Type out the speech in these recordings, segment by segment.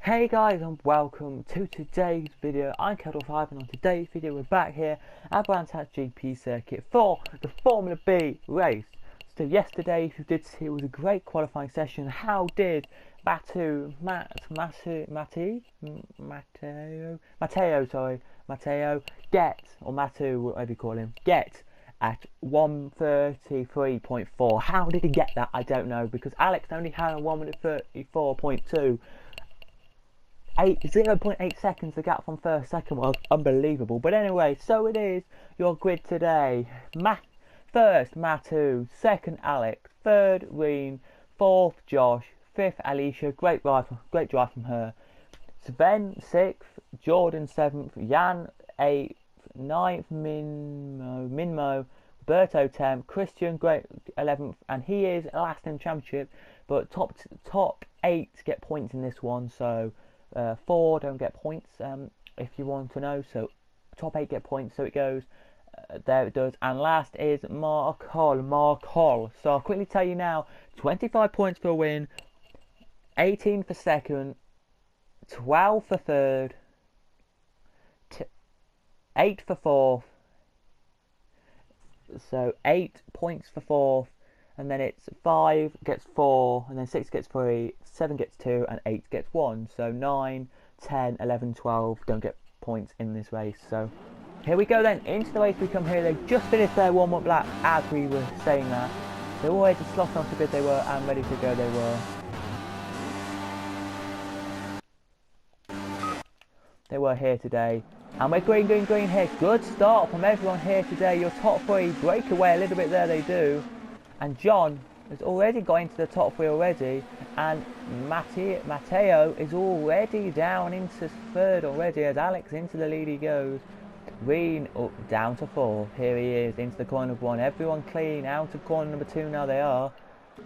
Hey guys, and welcome to today's video. I'm Kettle5, and on today's video we're back here at Brands Hatch GP circuit for the Formula B race. So yesterday, if you did see, it was a great qualifying session. How did Matteo get at 1:33.4? How did he get that? I don't know, because Alex only had a 1:34.2. 0.8 seconds the gap from first second was unbelievable. But anyway, so it is your grid today. First Matu, second Alex, third Reen, fourth Josh, fifth Alicia, great drive from her. Sven sixth, Jordan seventh, Jan eighth, ninth Minmo, Roberto 10th, Christian great 11th, and he is last in championship. But top 8 get points in this one, so 4 don't get points, if you want to know. So top 8 get points, so it goes there, it does. And last is Mark Hall. So I'll quickly tell you now: 25 points for a win, 18 for second, 12 for third, 8 for fourth. So 8 points for fourth, and then it's 5 gets 4, and then 6 gets 3, 7 gets 2, and 8 gets 1. So 9, 10, 11, 12 don't get points in this race. So here we go then, into the race we come here. They just finished their warm-up lap as we were saying that. They were ready to slot on to good they were, and ready to go they were. They were here today. And we're green here. Good start from everyone here today. Your top 3 break away a little bit there, they do. And John has already got into the top 3 already. And Matteo is already down into third already, as Alex into the lead he goes. Reen up down to 4. Here he is into the corner of 1. Everyone clean out of corner number 2 now they are.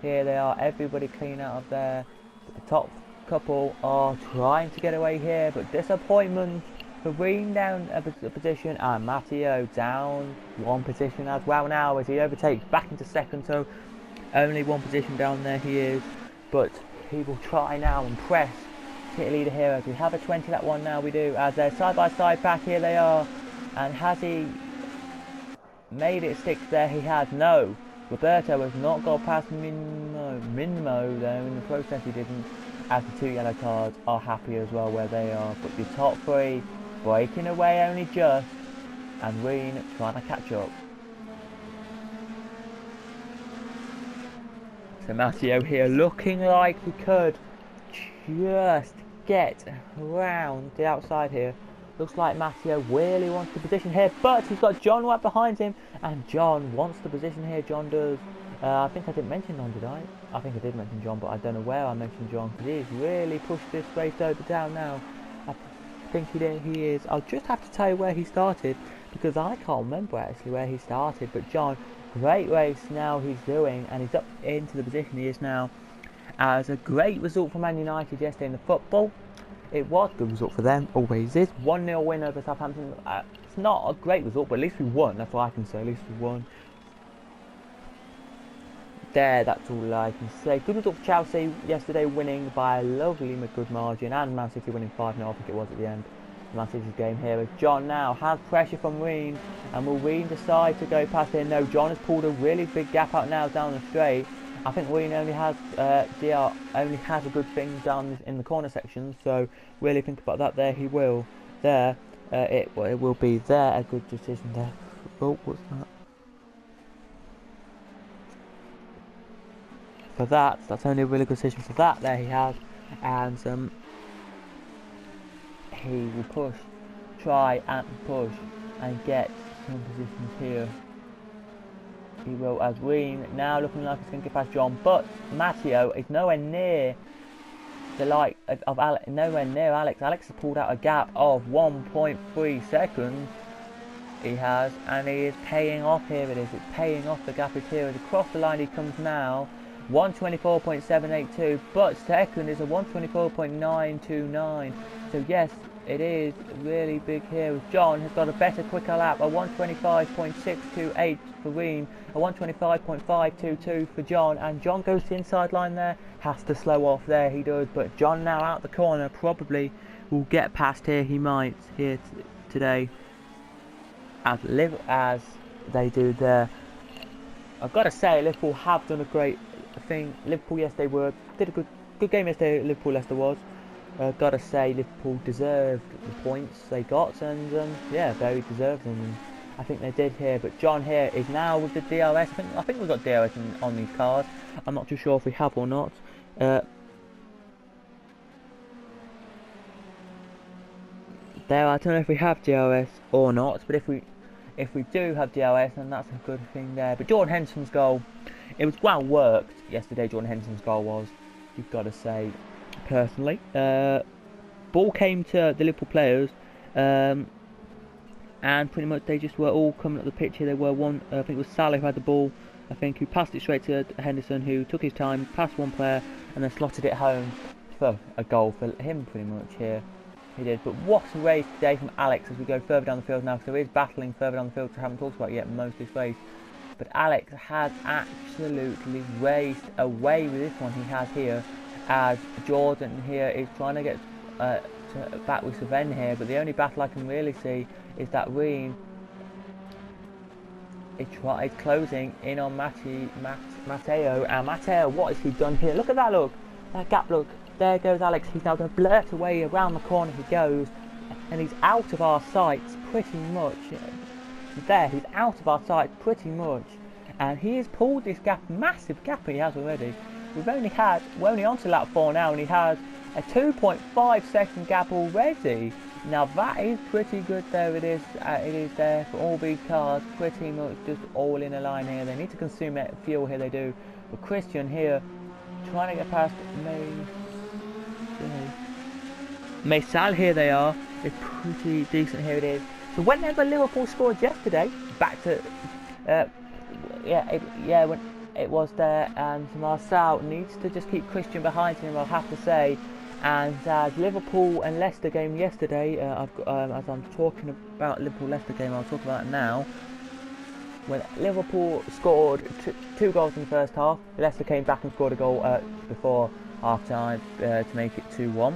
Here they are, everybody clean out of there. The top couple are trying to get away here, but disappointment. Reen down a position, and Matteo down 1 position as well now as he overtakes back into second. So only 1 position down there he is, but he will try now and press to hit leader here as we have a 20 lap one now. We do, as they're side by side back. Here they are, and has he made it stick there? He has. No, Roberto has not got past Minmo though. In the process he didn't, as the 2 yellow cards are happy as well where they are. But the top 3 breaking away only just, and Reen trying to catch up. So Matteo here looking like he could just get around the outside here. Looks like Matteo really wants the position here, but he's got John right behind him, and John wants the position here. John does. I think I didn't mention John, did I? I think I did mention John, but I don't know where I mentioned John, because he's really pushed this race over down now. I think he is. I'll just have to tell you where he started, because I can't remember actually where he started. But John, great race now he's doing, and he's up into the position he is now. As a great result for Man United yesterday in the football. It was a good result for them, always is. 1-0 win over Southampton. It's not a great result, but at least we won. That's all I can say. At least we won. There, that's all I can say. Good result for Chelsea yesterday, winning by a lovely good margin, and Man City winning 5-0, I think it was at the end. Man City's game here as John now has pressure from Reen, and will Reen decide to go past here? No, John has pulled a really big gap out now down the straight. I think Reen only has DR only has a good thing down in the corner section, so really think about that. There he will. There, it will be there a good decision there. Oh, what's that? For that's only a really good decision for that. There he has, and he will try and push and get some positions here. He will, as Reen now looking like he's going to get past John, but Matteo is nowhere near the like of Alex. Nowhere near Alex. Alex has pulled out a gap of 1.3 seconds. He has, and he is paying off. Here it is. It's paying off. The gap is here. As across the line he comes now. 1:24.782, but second is a 1:24.929. So yes, it is really big here. John has got a better, quicker lap, a 125.628 for Reem, a 125.522 for John, and John goes to the inside line there, has to slow off there, he does, but John now out the corner probably will get past here, he might, here today, as they do there. I've got to say, Liverpool have done a great thing. Liverpool yesterday did a good game yesterday. Liverpool Leicester was. Got to say, Liverpool deserved the points they got, and yeah, very deserved them. And I think they did here. But John here is now with the DRS. I think we've got DRS on these cars. I'm not too sure if we have or not. There, I don't know if we have DRS or not, but if we do have DRS, then that's a good thing there. But Jordan Henderson's goal, it was well worked yesterday. Jordan Henderson's goal was, you've got to say, personally. Ball came to the Liverpool players, and pretty much they just were all coming up the pitch here. They were one, I think it was Salah who had the ball, I think, who passed it straight to Henderson, who took his time, passed one player, and then slotted it home for a goal for him pretty much here. He did, but what a race today from Alex as we go further down the field now, because there is battling further down the field, which I haven't talked about yet most of this race. But Alex has absolutely raced away with this one he has here, as Jordan here is trying to get back with Sven here, but the only battle I can really see is that Reem is closing in on Matteo, and Matteo, what has he done here? Look at that, look, that gap, look. There goes Alex, he's now going to blurt away around the corner he goes, and he's out of our sights pretty much. There, he's out of our sights pretty much, and he has pulled this gap, massive gap he has already. We're only on to lap 4 now, and he has a 2.5 second gap already. Now that is pretty good there, it is there for all these cars, pretty much just all in a line here. They need to consume fuel here, they do, but Christian here, trying to get past Maysal here they are. It's pretty decent here it is. So whenever Liverpool scored yesterday, back to when it was there, and Marcel needs to just keep Christian behind him, I'll have to say. And as Liverpool and Leicester game yesterday, as I'm talking about Liverpool-Leicester game, I'll talk about it now. When Liverpool scored two goals in the first half, Leicester came back and scored a goal before half-time to make it 2-1.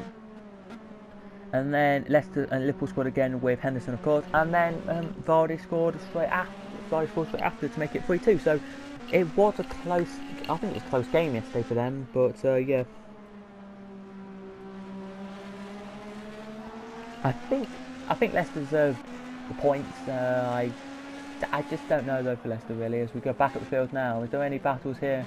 And then Leicester and Liverpool scored again with Henderson, of course. And then Vardy scored straight after to make it 3-2. So it was a close, I think it was a close game yesterday for them. But yeah, I think Leicester deserved the points. I just don't know though for Leicester really. As we go back up the field now, is there any battles here?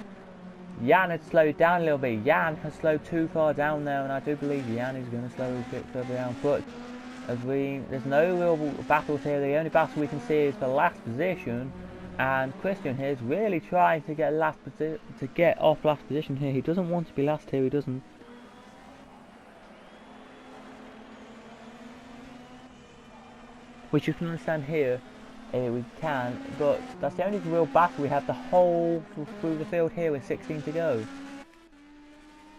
Jan had slowed down a little bit. Jan has slowed too far down there, and I do believe Jan is going to slow a bit further down. But there's no real battles here. The only battle we can see is the last position, and Christian here is really trying to get off last position here. He doesn't want to be last here. He doesn't. Which you can understand here. We can, but that's the only real battle we have the whole through the field here with 16 to go.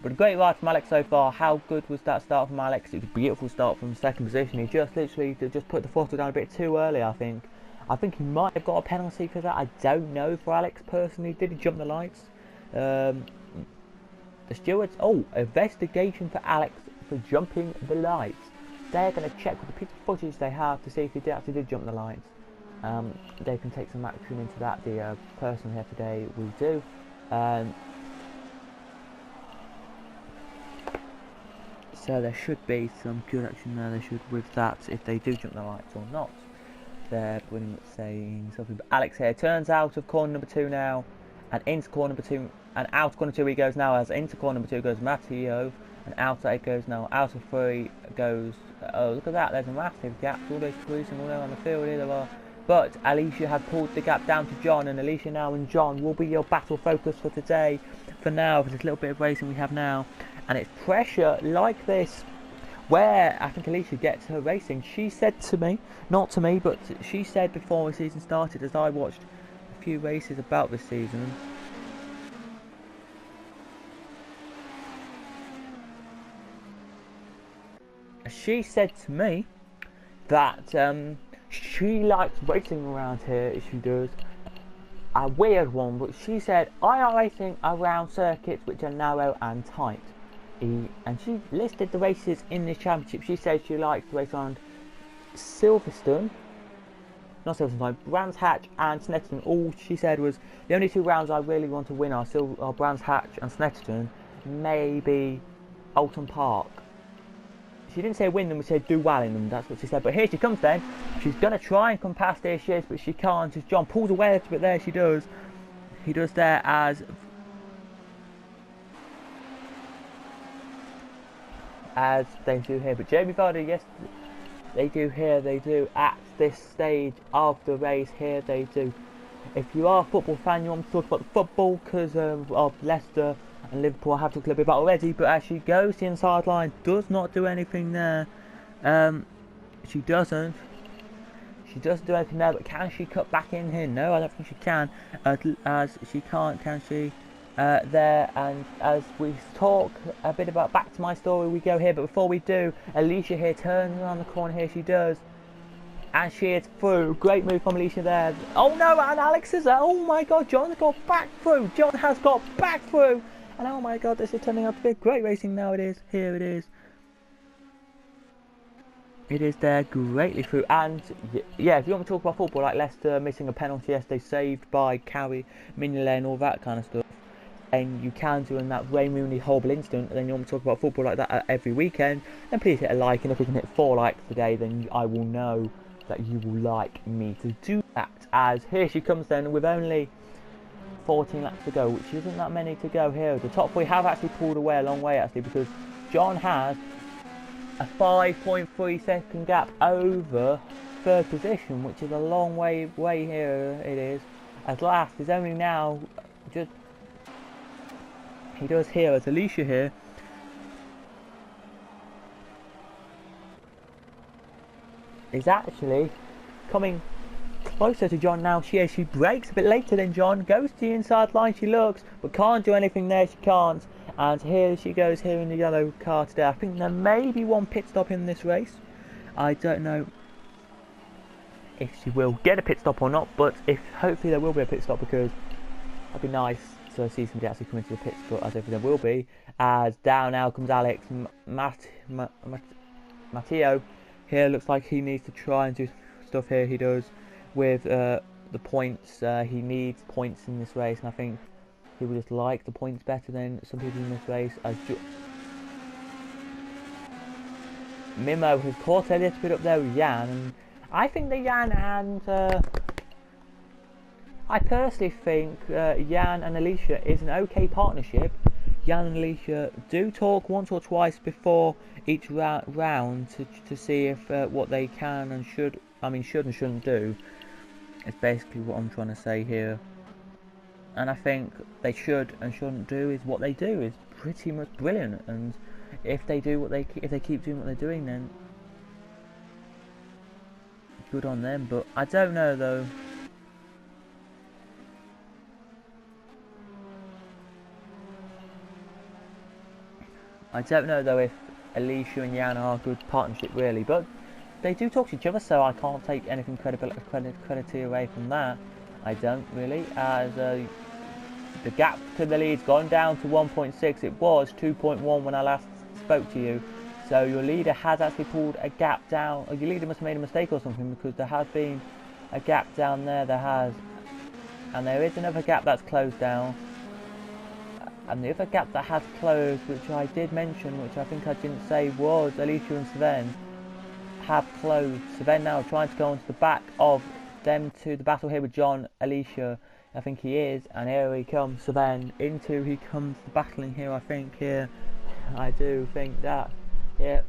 But a great ride from Alex so far. How good was that start from Alex? It was a beautiful start from second position. He just literally put the throttle down a bit too early, I think. I think he might have got a penalty for that. I don't know for Alex personally. Did he jump the lights? The stewards, investigation for Alex for jumping the lights. They're going to check with the piece of footage they have to see if he actually did jump the lights. They can take some action into that. The person here today will do. So there should be some good action there. They should with that if they do jump the lights or not. They're pretty much saying something. But Alex here turns out of corner number 2 now, and into corner number 2, and out of corner 2 he goes now. As into corner number 2 goes Matteo, and out it goes now. Out of 3 goes. Oh, look at that! There's a massive gap. All those cruising all around the field here. There are. But Alicia had pulled the gap down to John, and Alicia now and John will be your battle focus for today. For now, for this little bit of racing we have now, and it's pressure like this, where I think Alicia gets her racing. She said to me, not to me, but she said before the season started, as I watched a few races about this season, she said to me that she likes racing around here. She does. A weird one, but she said I like racing around circuits which are narrow and tight. And she listed the races in this championship. She said she likes to race around Silverstone, not Silverstone, Brands Hatch and Snetterton. All she said was the only 2 rounds I really want to win are Brands Hatch and Snetterton, maybe Alton Park. She didn't say win them, she said do well in them, that's what she said. But here she comes then. She's going to try and come past here she is, but she can't. As John pulls away a little bit there, she does. He does there as they do here. But Jamie Vardy, yes, they do here, they do at this stage of the race here, they do. If you are a football fan, you want to talk about the football because of Leicester and Liverpool. I have talked a little bit about already, but as she goes to the inside line, does not do anything there. She doesn't do anything there, but can she cut back in here? No, I don't think she can, as she can't, can she? There, and as we talk a bit about back to my story, we go here, but before we do, Alicia here turns around the corner here, she does, and she is through. Great move from Alicia there. Oh no, and Alex is there. Oh my god, John has got back through. John has got back through, and oh my god, this is turning out to be great racing now. It is, here it is. It is there, greatly through. And yeah, if you want to talk about football, like Leicester missing a penalty yesterday, saved by Carrie, Mignolet and all that kind of stuff, and you can do in that Wayne Rooney horrible incident, and then you want to talk about football like that every weekend, then please hit a like, and if we can hit 4 likes today, then I will know that you will like me to do that. As here she comes then with only 14 laps to go, which isn't that many to go here. The top 3 have actually pulled away a long way actually, because John has a 5.3 second gap over 3rd position, which is a long way here. It is. As last is only now just. He does here as Alicia here is actually coming closer to John now. She breaks a bit later than John, goes to the inside line, she looks, but can't do anything there, she can't. And here she goes here in the yellow car today. I think there may be one pit stop in this race. I don't know if she will get a pit stop or not, but hopefully there will be a pit stop, because that'd be nice to see somebody actually come into the pits, but as if there will be. As down now comes Alex Matteo. Here looks like he needs to try and do stuff here. He does with the points. He needs points in this race, and I think he would just like the points better than some people in this race. As Mimo has caught a little bit up there with Jan, and I think that Jan and I personally think Jan and Alicia is an okay partnership. Jan and Alicia do talk once or twice before each round to see if what they can and should and shouldn't do. It's basically what I'm trying to say here. And I think they should and shouldn't do is what they do is pretty much brilliant. And if they keep doing what they're doing, then good on them. But I don't know though. I don't know though if Alicia and Jan are a good partnership really, but they do talk to each other, so I can't take anything credibility away from that. I don't really, as the gap to the lead's gone down to 1.6. It was 2.1 when I last spoke to you, so your leader has actually pulled a gap down. Or your leader must have made a mistake or something, because there has been a gap down there. There has, and there is another gap that's closed down. And the other gap that has closed, which I did mention, which I think I didn't say, was Alicia and Sven have closed. Sven now trying to go onto the back of them to the battle here with John, Alicia, I think he is, and here he comes, Sven, he comes the battling here, I think, here. I do think that, yeah.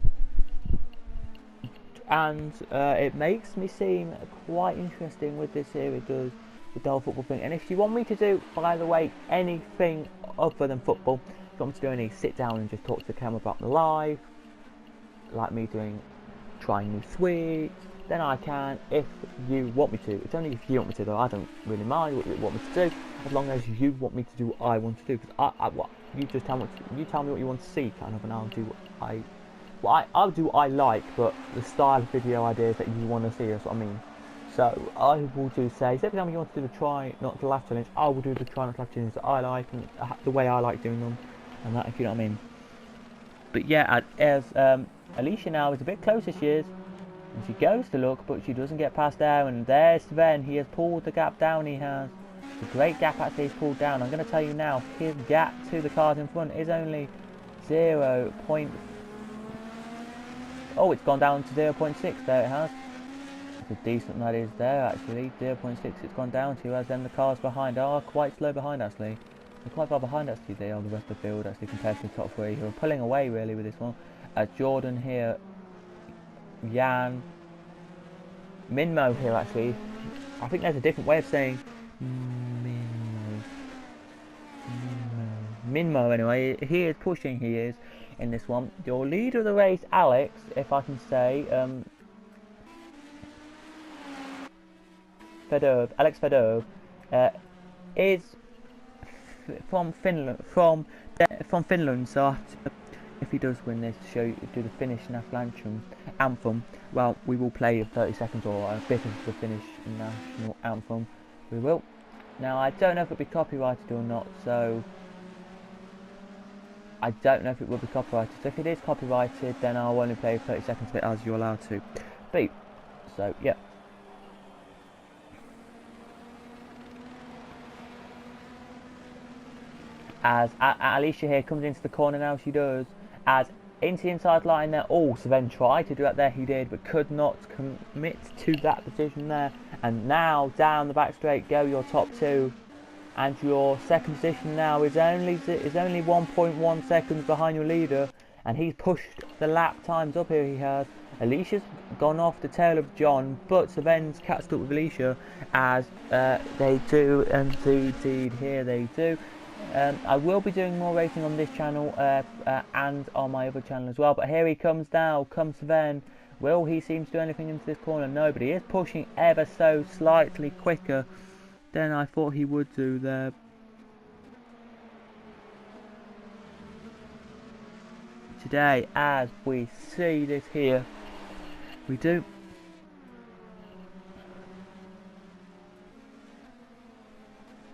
And it makes me seem quite interesting with this here, it does, with the whole football thing. And if you want me to do, by the way, anything other than football, if you want me to do any sit down and just talk to the camera about my life, like me trying new sweets, then I can, if you want me to. It's only if you want me to though. I don't really mind what you want me to do, as long as you want me to do what I want to do. Because you just tell me what you want to see, kind of, and I'll do what I Well, I'll do what I like, but the style of video ideas that you want to see is what I mean. So I will do say, so every time you want to do the try not to laugh challenge, I will do the try not to laugh challenge that I like and the way I like doing them, and that, if you know what I mean. But yeah, as Alicia now is a bit closer, she is, and she goes to look, but she doesn't get past there. And there's Sven. He has pulled the gap down. He has. It's a great gap actually he's pulled down. I'm going to tell you now, his gap to the cars in front is only 0. Oh, it's gone down to 0.6. There it has. It's a decent that is there actually. 0.6 it's gone down to, as then the cars behind are quite slow behind actually. They're quite far behind actually, they are the rest of the field actually compared to the top three who are pulling away really with this one. Jordan here, Jan, Minmo here actually. I think there's a different way of saying Minmo anyway. He is pushing, he is in this one. Your leader of the race, Alex, if I can say, Alex Fedorov, is from Finland. From Finland. So if he does win this, do the Finnish national anthem. Well, we will play 30 seconds or a bit of the Finnish national anthem. We will. Now I don't know if it'll be copyrighted or not. So I don't know if it will be copyrighted. So if it is copyrighted, then I'll only play 30 seconds of it as you're allowed to. But so yeah. As Alicia here comes into the corner now, she does. As into the inside line there. Oh, Sven tried to do that there, he did, but could not commit to that position there. And now down the back straight go your top two. And your second position now is only 1.1 seconds behind your leader. And he's pushed the lap times up here, he has. Alicia's gone off the tail of John, but Sven's catched up with Alicia, as they do, and indeed here they do. I will be doing more racing on this channel and on my other channel as well. But here he comes now, comes Sven. Will he seem to do anything into this corner? No, but he is pushing ever so slightly quicker than I thought he would do there. Today, as we see this here, we do.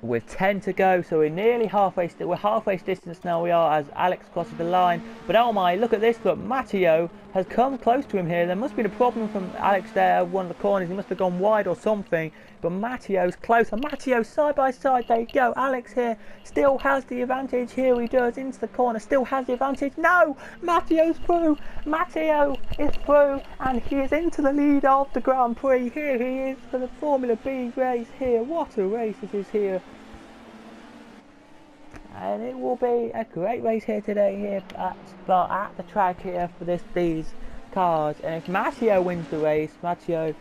With 10 to go, so we're nearly halfway. We're halfway distance now. We are, as Alex crosses the line. But oh my, look at this! But Matteo has come close to him here. There must have been a problem from Alex there. One of the corners, he must have gone wide or something. But Matteo's close, and Matteo side by side. There you go. Alex here still has the advantage. Here he does into the corner. Still has the advantage. No, Matteo's through. Matteo is through, and he is into the lead of the Grand Prix. Here he is for the Formula B race. Here, what a race it is here. And it will be a great race here today here at the track here for these cars. And if Matteo wins the race, Matteo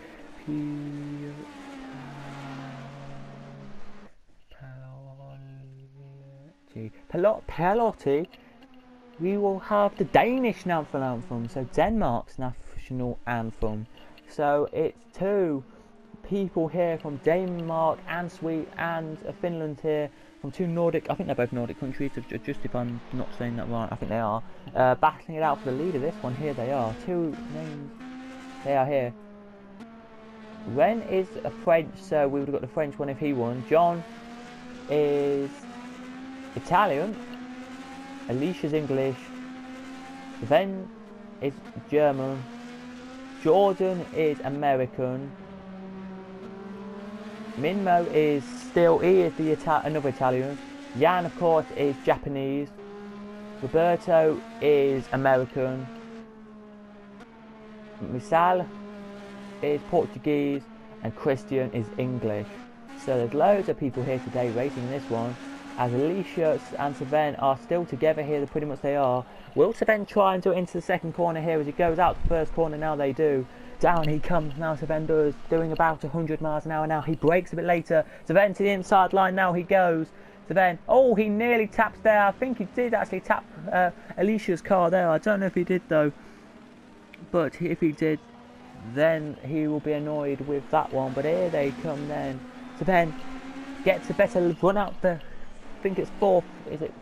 Pelotti, we will have the Danish national anthem, so Denmark's national anthem. So it's two people here from Denmark and Sweden and Finland here, from two Nordic, I think they're both Nordic countries, just if I'm not saying that right, I think they are, battling it out for the lead of this one. Here they are, two names, they are here. Ren is a French, so we would have got the French one if he won. John is Italian, Alicia's English, Sven is German, Jordan is American, Minmo is he is another Italian. Jan, of course, is Japanese. Roberto is American. Misal is Portuguese, and Christian is English. So there's loads of people here today racing in this one. As Alicia and Sven are still together here, pretty much they are. Will Sven try and do it into the second corner here as he goes out the first corner? Now they do. Down he comes now, Sven does, doing about 100 miles an hour now. He brakes a bit later. Sven to the inside line now he goes. Sven, oh, he nearly taps there. I think he did actually tap Alicia's car there. I don't know if he did though. But if he did, then he will be annoyed with that one. But here they come then. Sven gets a better run out the, I think it's fourth, is it?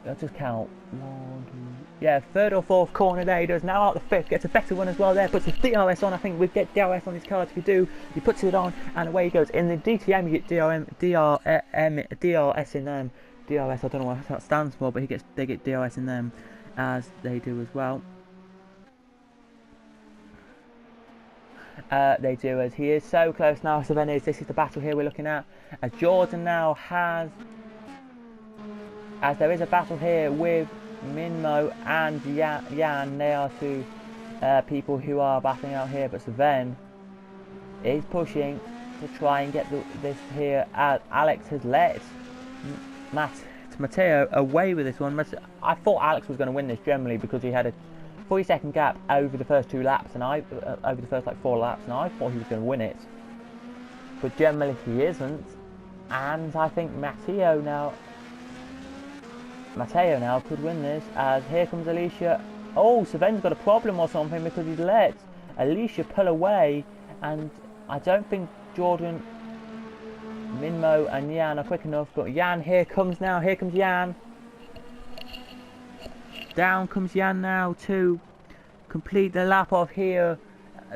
let's just count. One, two, yeah, third or fourth corner there. He does now out the fifth. Gets a better one as well there. Puts his DRS on. I think we get DRS on his card. If you do, he puts it on and away he goes. In the DTM, you get DRS in them. DRS, I don't know what that stands for, but they get DRS in them as they do as well. They do, as he is so close now. So then this is the battle here we're looking at. As Jordan now has, as there is a battle here with Minmo and Jan. They are two people who are battling out here, but Sven is pushing to try and get this here. As Alex has let Matteo away with this one. I thought Alex was going to win this generally because he had a 40-second gap over the first 2 laps, and over the first like 4 laps, and I thought he was going to win it. But generally he isn't, and I think Matteo now could win this, as here comes Alicia. Oh, Sven's got a problem or something because he's let Alicia pull away, and I don't think Jordan, Minmo and Jan are quick enough, but Jan, here comes Jan. Down comes Jan now to complete the lap off here,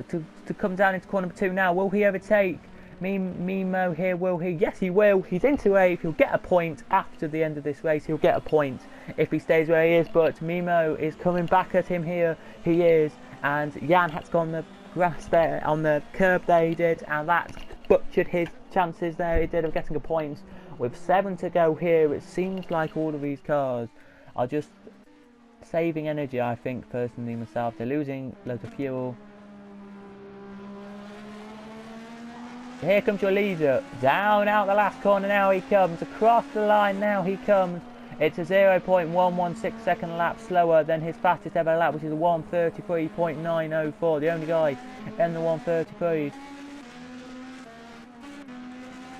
to come down into corner number 2 now. Will he overtake Minmo here? Will he? Yes, he will. He's into 8th. He'll get a point after the end of this race. He'll get a point if he stays where he is, but Minmo is coming back at him here. He is, and Jan had to go on the grass there, on the curb there he did, and that butchered his chances there he did of getting a point. With 7 to go here, it seems like all of these cars are just saving energy, I think, personally myself. They're losing loads of fuel. Here comes your leader, down out the last corner now he comes, across the line now he comes. It's a 0.116 second lap slower than his fastest ever lap, which is a 1:33.904, the only guy in the 1:33s.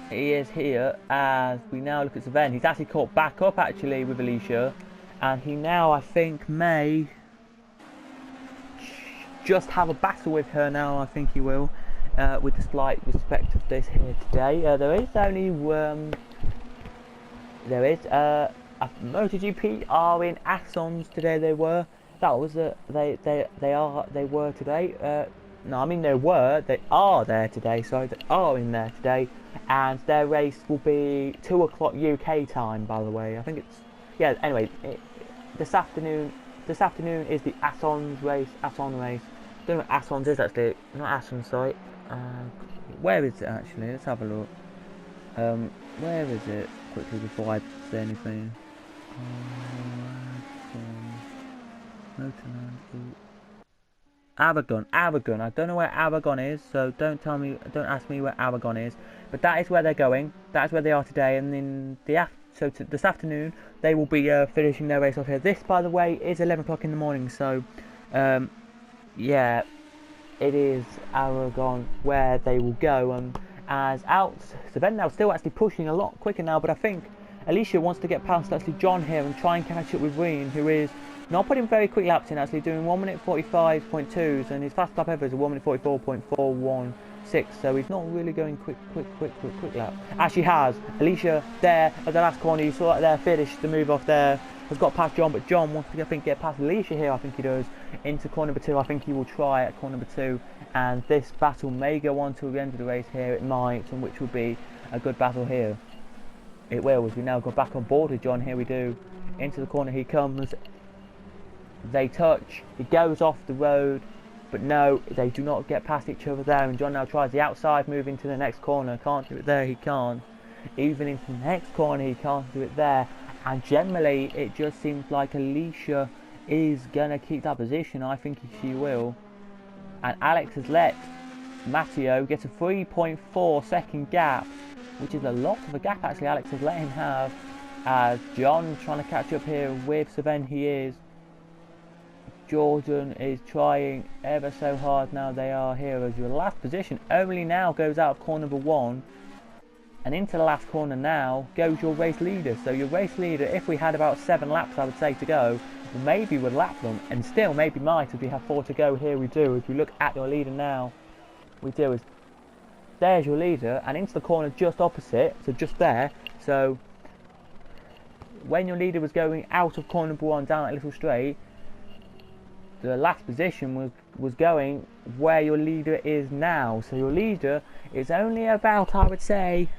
He is here as we now look at Sven. He's actually caught back up actually with Alicia, and he now, I think, may just have a battle with her now. I think he will, with the slight respect of this here today. There is only MotoGP are in Assons today. They were today. No, I mean they are there today. Sorry, they are in there today, and their race will be 2 o'clock UK time. By the way, I think it's, yeah. Anyway, this afternoon is the Assons race. I don't know what Assons is actually. Not Assons, sorry. Where is it actually? Let's have a look. Where is it? Quickly before I say anything. Aragon. I don't know where Aragon is, so don't ask me where Aragon is. But that is where they're going. That is where they are today, and then this afternoon they will be finishing their race off here. This, by the way, is 11 o'clock in the morning, so yeah, it is Aragon where they will go. As out, Sven now still actually pushing a lot quicker now, but I think Alicia wants to get past actually John here and try and catch up with Reen, who is not putting very quick laps in, actually doing 1:45.2s, and his fast lap ever is a 1:44.416, so he's not really going quick lap. Actually has Alicia there at the last corner. You saw it there, finished the move off there, has got past John, but John wants to, I think, get past Alicia here. I think he does into corner number 2. I think he will try at corner number 2, and this battle may go on till the end of the race here. It might, and which will be a good battle here. It will, as we now go back on board with John. Here we do, into the corner he comes. They touch, he goes off the road, but no, they do not get past each other there, and John now tries the outside move into the next corner. Can't do it there, he can't. Even into the next corner he can't do it there, and generally it just seems like Alicia is gonna keep that position. I think she will, and Alex has let Matteo get a 3.4 second gap, which is a lot of a gap actually. Alex has let him have, as John trying to catch up here with Sven. He is. Jordan is trying ever so hard now. They are here as your last position only now goes out of corner number 1, and into the last corner now goes your race leader. So your race leader, if we had about 7 laps I would say to go, maybe would lap them, and still maybe might if we have 4 to go. Here we do, if you look at your leader now, we do, is there's your leader, and into the corner just opposite, so just there. So when your leader was going out of corner number 1 down that little straight, the last position was going where your leader is now. So your leader is only about, I would say,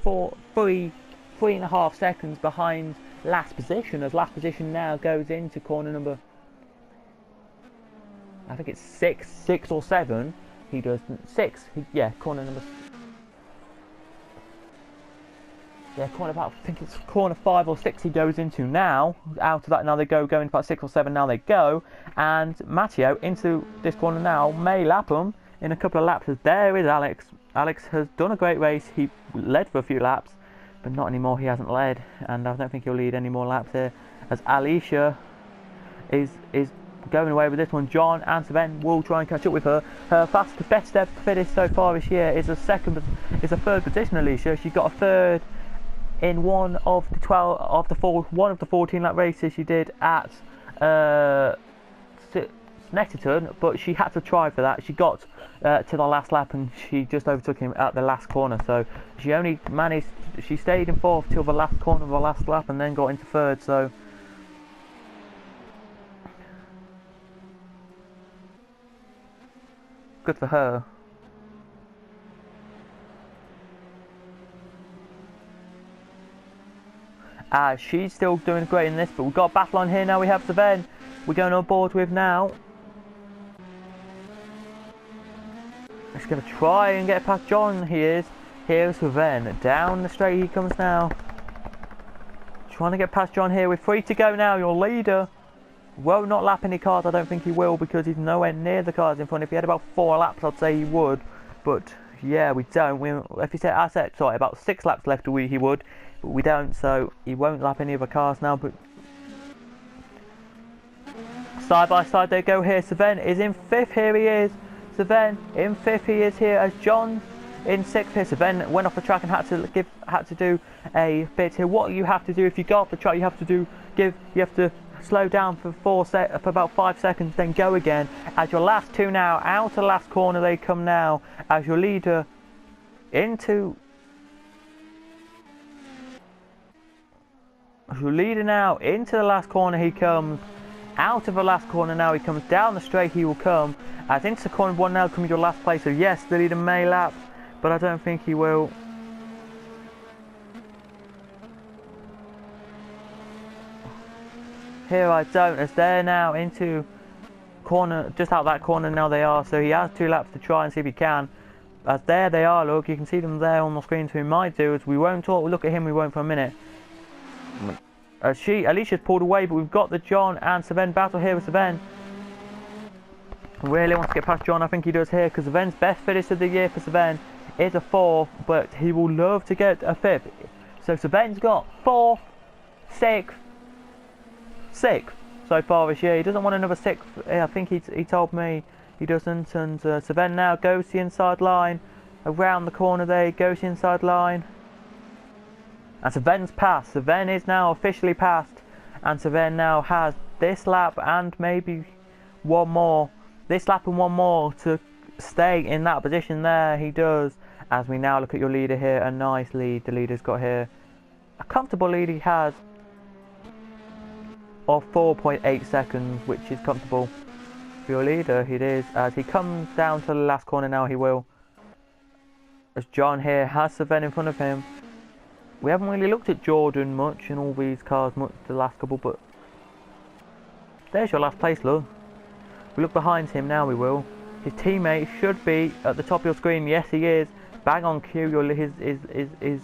3.5 seconds behind last position, as last position now goes into corner number, I think it's 6 or 7. He does 6. Yeah, corner number. Yeah, corner about. I think it's corner 5 or 6. He goes into now. Out of that now they going about 6 or 7. Now they go, and Matteo into this corner now may lap him in a couple of laps. As there is Alex. Alex has done a great race. He led for a few laps, but not anymore. He hasn't led, and I don't think he'll lead any more laps here. As Alicia is going away with this one. John and Sven will try and catch up with her. Her best ever finish so far this year is a third position. Alicia, she got a third in one of the 14 lap races she did at Snetterton, but she had to try for that. She got to the last lap and she just overtook him at the last corner, so she only managed, she stayed in 4th till the last corner of the last lap and then got into 3rd, so good for her. She's still doing great in this, but we've got a battle on here now. We have Sven we're going on board with now. He's going to try and get past John. Here's Sven. Down the straight he comes now. Trying to get past John here. We're free to go now. Your leader will not lap any cars. I don't think he will, because he's nowhere near the cars in front. If he had about 4 laps, I'd say he would. But yeah, we don't. If he said, about 6 laps left, he would. But we don't, so he won't lap any of the cars now. But side by side they go here. Sven is in 5th. Here he is. Sven in 5th. He is here as John in 6th here. Sven went off the track and had to do a bit here. What you have to do if you go off the track, you have to slow down for about 5 seconds, then go again. As your last 2 now, out of the last corner they come now, as your leader now into the last corner he comes. Out of the last corner now he comes. Down the straight he will come. As into corner 1 now comes your last place. So yes, the leader may lap, but I don't think he will. Here I don't, as they're now into corner, just out that corner now they are, so he has 2 laps to try and see if he can. As there they are, look, you can see them there on the screen, so he might do, as we won't look at him, we won't for a minute. Alicia's pulled away, but we've got the John and Sven battle here with Sven. Really wants to get past John, I think he does here, because Sven's best finish of the year for Sven is a 4th, but he will love to get a 5th. So Sven's got 4th, 6th so far this year. He doesn't want another 6th. I think he told me he doesn't. And Sven now goes to the inside line. Around the corner there, he goes to the inside line. And Sven's passed. Sven is now officially passed. And Sven now has this lap and maybe one more. This lap and one more to stay in that position there. He does. As we now look at your leader here. A nice lead the leader's got here. A comfortable lead he has. Of 4.8 seconds, which is comfortable for your leader. It is, as he comes down to the last corner now. He will, as John here has Sven in front of him. We haven't really looked at Jordan much in all these cars much the last couple, but there's your last place. Look, we look behind him now. We will. His teammate should be at the top of your screen. Yes, he is. Bang on cue. His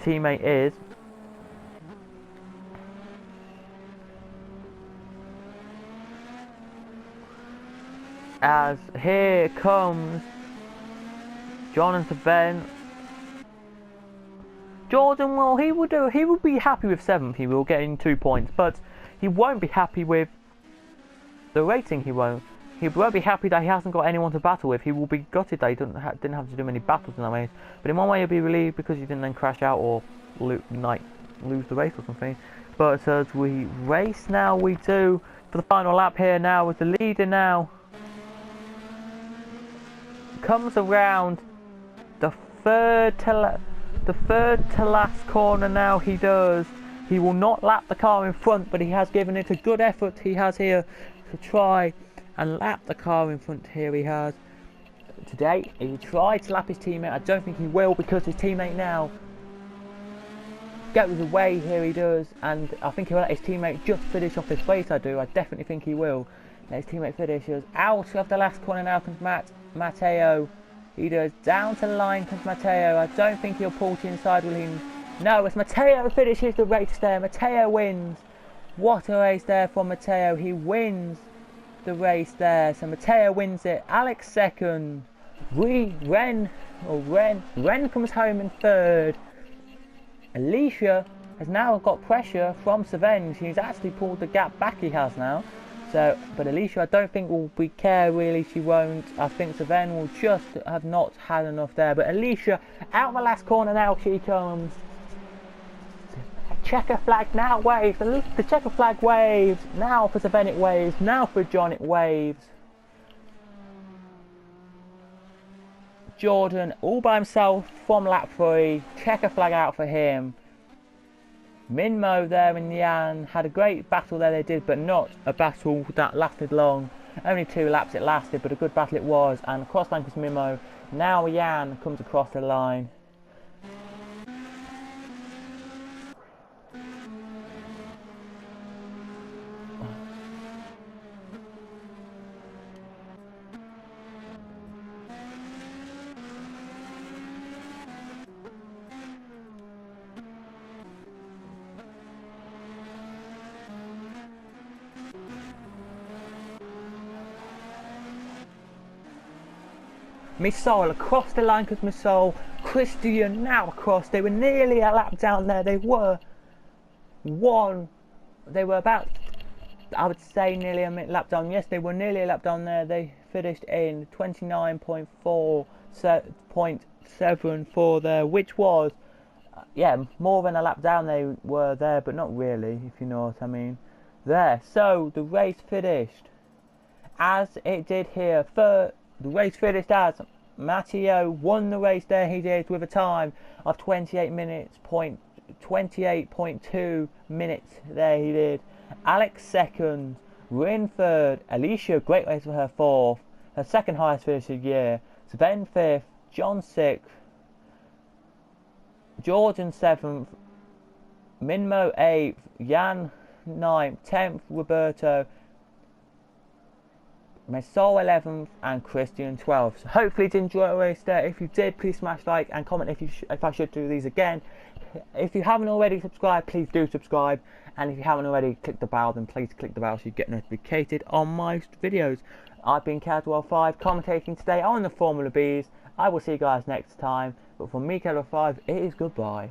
teammate is. As here comes John and Sven. Jordan he will be happy with 7th. He will get in 2 points, but he won't be happy with the rating. He won't be happy that he hasn't got anyone to battle with. He will be gutted that he didn't have to do many battles in that way. But in one way he'll be relieved because he didn't then crash out or lose the race or something. But as we race now, we do for the final lap here now with the leader now. Comes around the third to last corner now. He does, He will not lap the car in front, but he has given it a good effort. He has here to try and lap the car in front. Here he has. Today, he tried to lap his teammate. I don't think he will, because his teammate now goes away. Here he does, and I think he'll let his teammate just finish off this race. I definitely think he will. Let his teammate finishes. Out of the last corner now comes Matteo. He does. Down to the line comes Matteo. I don't think he'll pull to inside, will he? No, it's Matteo finishes the race there. Matteo wins. What a race there from Matteo. He wins the race there. So Matteo wins it. Alex second. Ren comes home in third. Alicia has now got pressure from Savenge. He's actually pulled the gap back, he has now. So, but Alicia I don't think will be care really, she won't. I think Savenge will just have not had enough there. But Alicia out the last corner now she comes. Checker flag now waves. The checker flag waves. Now for Savenge it waves. Now for John it waves. Jordan all by himself from lap 3. Checker flag out for him. Minmo there and Jan had a great battle there, they did, but not a battle that lasted long. Only 2 laps it lasted, but a good battle it was. And across line comes Minmo. Now Jan comes across the line. Misol across the line because Misol. Christian now across. They were nearly a lap down there. They were about, I would say, nearly a lap down. Yes, they were nearly a lap down there. They finished in 29.74 there, which was, yeah, more than a lap down they were there, but not really, if you know what I mean. There. So the race finished as it did here. The race finished as Matteo won the race there, he did, with a time of 28.2 minutes there he did. Alex second, Rin third, Alicia, great race for her fourth, her second highest finish of the year, Sven fifth, John sixth, Jordan seventh, Minmo eighth, Jan ninth, 10th Roberto, Mesol 11th and Christian 12th. So hopefully you did enjoy the race there. If you did, please smash like and comment if I should do these again. If you haven't already subscribed, please do subscribe. And if you haven't already clicked the bell, then please click the bell so you get notified on my videos. I've been Cadwell5 commentating today on the Formula Bs. I will see you guys next time. But from me, Cadwell5, it is goodbye.